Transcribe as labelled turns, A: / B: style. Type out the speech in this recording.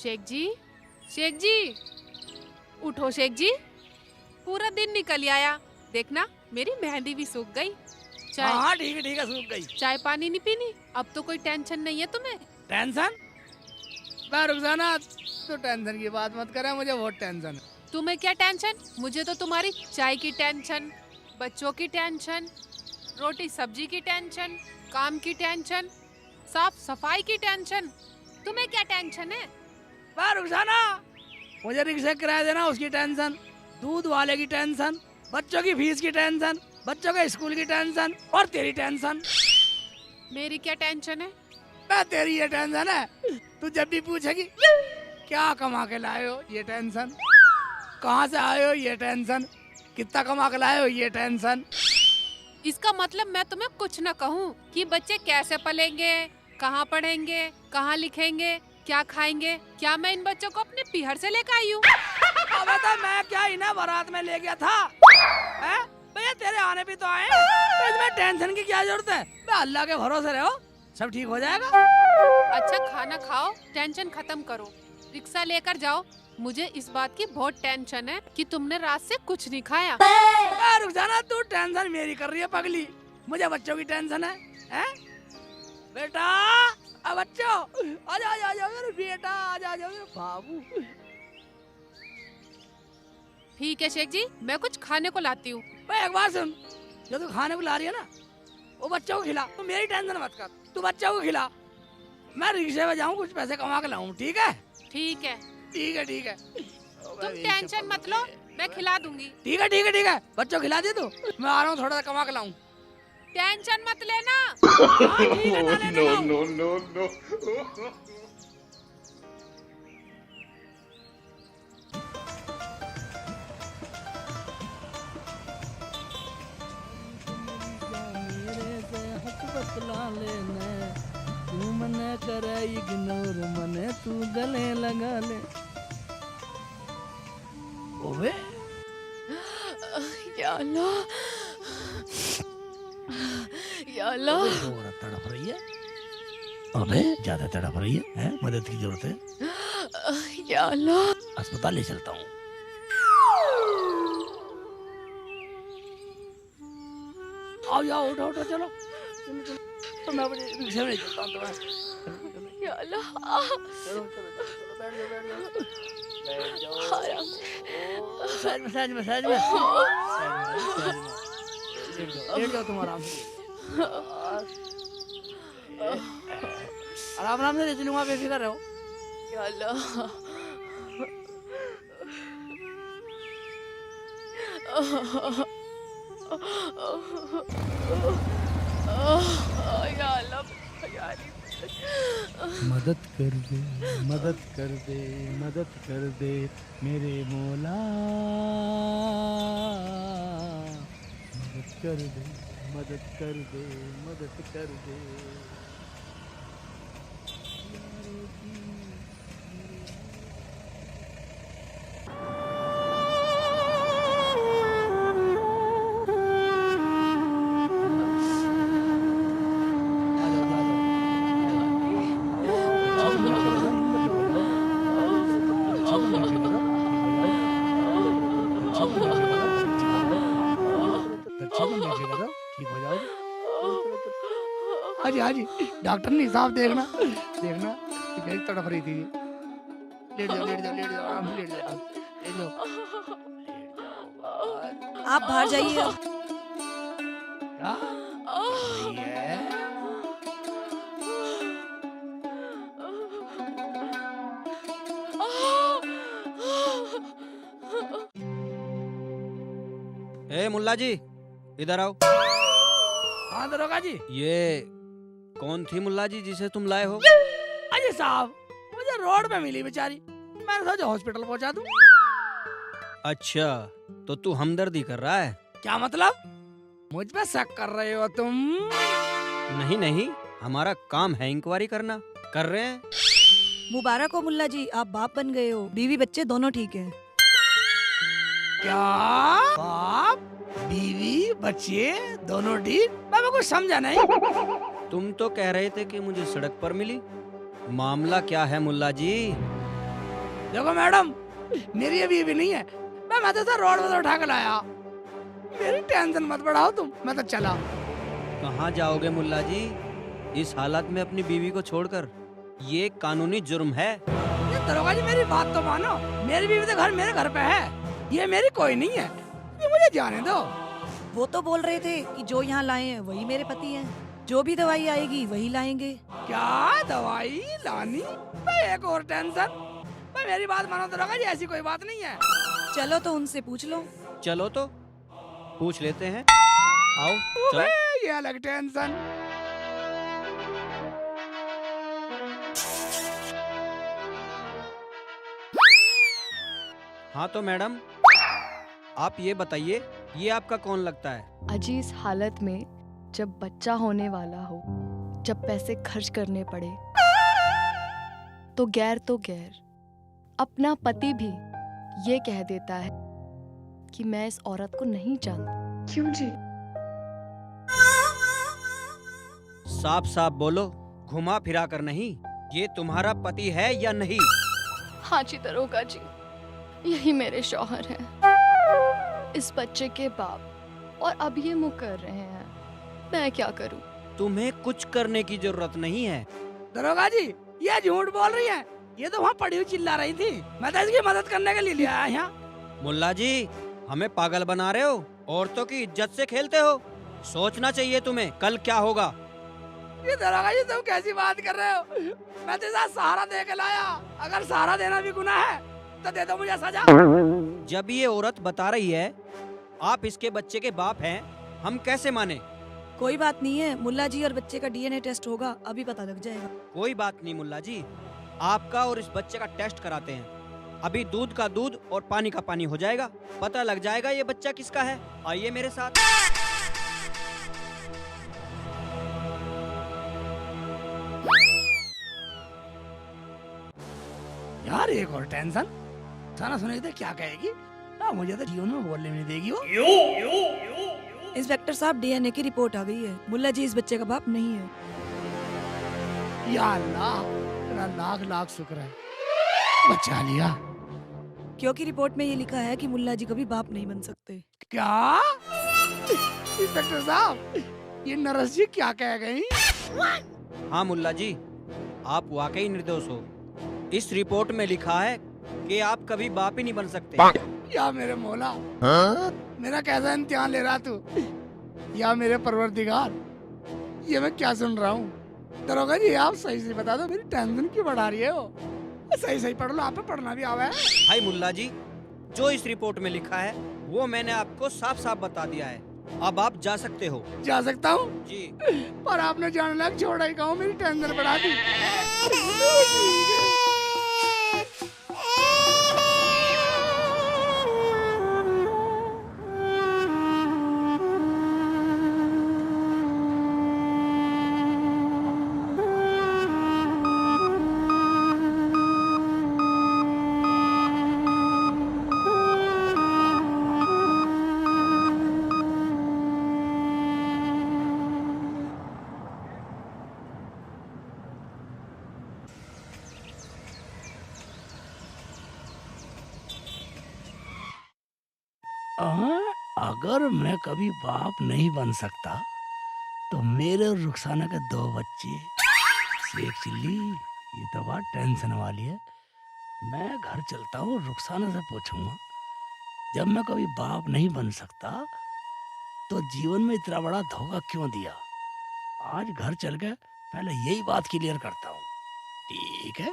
A: शेख जी, शेख जी, उठो शेख जी। पूरा दिन निकल आया, देखना मेरी मेहंदी भी सूख गई। चाय,
B: हाँ ठीक है सूख गई।
A: चाय पानी नहीं पीनी? अब तो कोई टेंशन नहीं है तुम्हें?
B: टेंशन? रुखसाना तो टेंशन की बात मत करे, मुझे बहुत टेंशन है।
A: तुम्हें क्या टेंशन? मुझे तो तुम्हारी चाय की टेंशन, बच्चों की टेंशन, रोटी सब्जी की टेंशन, काम की टेंशन, साफ सफाई की टेंशन। तुम्हें क्या टेंशन है?
B: रुखसाना, मुझे रिक्शा किराया देना उसकी टेंशन, दूध वाले की टेंशन, बच्चों की फीस की टेंशन, बच्चों के स्कूल की टेंशन और तेरी टेंशन।
A: मेरी क्या टेंशन है?
B: तेरी ये टेंशन है, तू जब भी पूछेगी क्या कमा के लाए हो, ये टेंशन, कहाँ से आए हो, ये टेंशन, कितना कमा के लाए हो, ये टेंशन।
A: इसका मतलब मैं तुम्हें कुछ न कहूँ कि बच्चे कैसे पलेंगे, कहाँ पढ़ेंगे, कहाँ लिखेंगे, क्या खाएंगे? क्या मैं इन बच्चों को अपने पीहर से लेकर आई हूँ?
B: अबे तो मैं क्या इन्हें बारात में ले गया था? भैया तेरे आने भी तो आए, तो इसमें टेंशन की क्या जरूरत है? अल्लाह के भरोसे रहो, सब ठीक हो जाएगा।
A: अच्छा खाना खाओ, टेंशन खत्म करो, रिक्शा लेकर जाओ। मुझे इस बात की बहुत टेंशन है कि तुमने रात से कुछ नहीं खाया।
B: रुक जाना, तू टेंशन मेरी कर रही है पगली, मुझे बच्चों की टेंशन है? बेटा बच्चों आ जाओ मेरे बेटा, आ जाओ बाबू।
A: ठीक है शेख जी, मैं कुछ खाने को लाती हूँ।
B: एक बात सुन, जो तू खाने को ला रही है ना, वो बच्चों को खिला, तू मेरी टेंशन मत कर, तू बच्चों को खिला, मैं रिक्शे में जाऊँ कुछ पैसे कमा के लाऊं, ठीक है?
A: ठीक है
B: ठीक है।
A: तुम टेंशन मत लो, मैं खिला दूंगी।
B: ठीक है, बच्चों खिला दे तू, मैं आ रहा हूँ थोड़ा सा कमा के लाऊं।
A: टेंशन मत लेना।
C: No.
B: तू मने करे इग्नोर, मने तू गले लगा ले। ओए
A: या अल्लाह, या अल्लाह।
B: तड़प रही है, अबे ज्यादा तड़प रही है? मदद की जरूरत है?
A: या अल्लाह।
B: अस्पताल ले चलता हूँ। आओ उठो चलो, तो मैं अपने रिक्शे में चलता हूँ तुम्हें।
A: या अल्लाह,
B: चलो बैठ जाओ। मसाज में लेट जाओ तुम आराम से, आराम से ले चलूंगा, बेफिक्र रहो।
A: या अल्लाह। या अल्लाह,
B: मदद कर दे मेरे मौला, मदद कर दे। ठीक हो जाओगे। हाजी डॉक्टर नहीं साहब, देखना कितनी तड़प रही थी। लेट जाओ आराम से, लेट जाओ।
D: आप बाहर जाइए।
B: क्या है?
E: ए मुल्ला जी, इधर आओ।
B: हाँ दरोगा जी।
E: ये कौन थी मुल्ला जी जिसे तुम लाए हो?
B: अजी साहब, मुझे रोड पे मिली बेचारी, मैंने सोचा हॉस्पिटल पहुंचा दूं।
E: अच्छा, तो तू हमदर्दी कर रहा है?
B: क्या मतलब? मुझ पे शक कर रहे हो तुम?
E: नहीं, हमारा काम है इंक्वायरी करना। कर रहे हैं।
D: मुबारक हो मुल्ला जी, आप बाप बन गए हो, बीवी बच्चे दोनों ठीक हैं।
B: क्या बाप बीवी बच्चे दोनों ठीक? मैं कुछ समझा नहीं।
E: तुम तो कह रहे थे कि मुझे सड़क पर मिली, मामला क्या है मुल्ला जी?
B: देखो मैडम, मेरी अभी भी नहीं है, मैं तो सर रोड पर उठा के लाया। मेरी टेंशन मत बढ़ाओ तुम, मैं तो चला।
E: कहाँ जाओगे मुल्ला जी इस हालत में अपनी बीवी को छोड़कर? ये कानूनी जुर्म है।
B: ये दरोगा जी मेरी बात तो मानो, मेरी बीवी तो घर मेरे घर पे है, ये मेरी कोई नहीं है, ये मुझे जाने दो।
D: वो तो बोल रहे थे कि जो यहाँ लाए हैं वही मेरे पति हैं, जो भी दवाई आएगी वही लाएंगे।
B: क्या दवाई लानी? भाई एक और टेंशन। भाई मेरी बात मानो दरोगा जी, ऐसी कोई बात नहीं है।
D: चलो तो उनसे पूछ लो।
E: चलो तो पूछ लेते हैं। आओ चलो।
B: भाई, ये अलग टेंशन।
E: हाँ तो मैडम आप ये बताइए, ये आपका कौन लगता है?
C: अजी इस हालत में जब बच्चा होने वाला हो, जब पैसे खर्च करने पड़े, तो गैर अपना पति भी ये कह देता है कि मैं इस औरत को नहीं जानता।
F: क्यों जी?
E: साफ साफ बोलो, घुमा फिरा कर नहीं। ये तुम्हारा पति है या नहीं?
C: हाँ जी दरोगा जी, यही मेरे शौहर हैं, इस बच्चे के बाप, और अब ये मुकर रहे हैं। मैं क्या करूं?
E: तुम्हें कुछ करने की जरूरत नहीं है।
B: दरोगा जी ये झूठ बोल रही है, ये तो वहाँ पड़ी हुई चिल्ला रही थी, मैं तो इसकी मदद करने के लिए लिया आया यहाँ।
E: मुल्ला जी हमें पागल बना रहे हो, औरतों की इज्जत से खेलते हो। सोचना चाहिए तुम्हें कल क्या होगा।
B: ये दरोगा जी तुम कैसी बात कर रहे हो? मैं तेरे साथ सहारा दे के लाया, अगर सहारा देना भी गुनाह है तो दे दो मुझे सजा।
E: जब ये औरत बता रही है आप इसके बच्चे के बाप हैं, हम कैसे माने?
D: कोई बात नहीं है, मुल्ला जी और बच्चे का डीएनए टेस्ट होगा, अभी पता लग जाएगा।
E: कोई बात नहीं मुल्ला जी, आपका और इस बच्चे का टेस्ट कराते हैं। अभी दूध का दूध और पानी का पानी हो जाएगा, पता लग जाएगा ये बच्चा किसका है। आइए मेरे साथ।
B: यार एक और टेंशन, सारा सुनेगी तो क्या कहेगी? मुझे तो जीवन में बोलने नहीं देगी वो।
D: इंस्पेक्टर साहब, डीएनए की रिपोर्ट आ गई है, मुल्ला जी इस बच्चे का बाप नहीं है।
B: या अल्लाह, तेरा लाख लाख शुक्र है, बचा लिया।
D: क्योंकि रिपोर्ट में ये लिखा है कि मुल्ला जी कभी बाप नहीं बन सकते।
B: क्या इंस्पेक्टर साहब, ये नरस जी क्या कह गई?
E: हाँ मुल्ला जी, आप वाकई निर्दोष हो। इस रिपोर्ट में लिखा है कि आप कभी बाप ही नहीं बन सकते।
B: या मेरे मौला, मेरा कैसा इम्तिहान ले रहा तू? या मेरे परवरदिगार, ये मैं क्या सुन रहा हूँ? दरोगा जी आप सही से बता दो, मेरी टेंशन क्यों बढ़ा रही है वो? सही सही पढ़ लो, आप पे पढ़ना भी आवा है।
E: भाई मुल्ला जी, जो इस रिपोर्ट में लिखा है वो मैंने आपको साफ साफ बता दिया है। अब आप जा सकते हो।
B: जा सकता हूँ?
E: जी।
B: पर आपने जाने लग छोड़ा ही कहूँ, मेरी टेंशन बढ़ा दी। अगर मैं कभी बाप नहीं बन सकता तो मेरे और रुखसाना के 2 बच्चे। शेख चिल्ली, ये तो बात टेंशन वाली है। मैं घर चलता हूँ, रुखसाना से पूछूंगा, जब मैं कभी बाप नहीं बन सकता तो जीवन में इतना बड़ा धोखा क्यों दिया। आज घर चल के पहले यही बात क्लियर करता हूँ। ठीक है?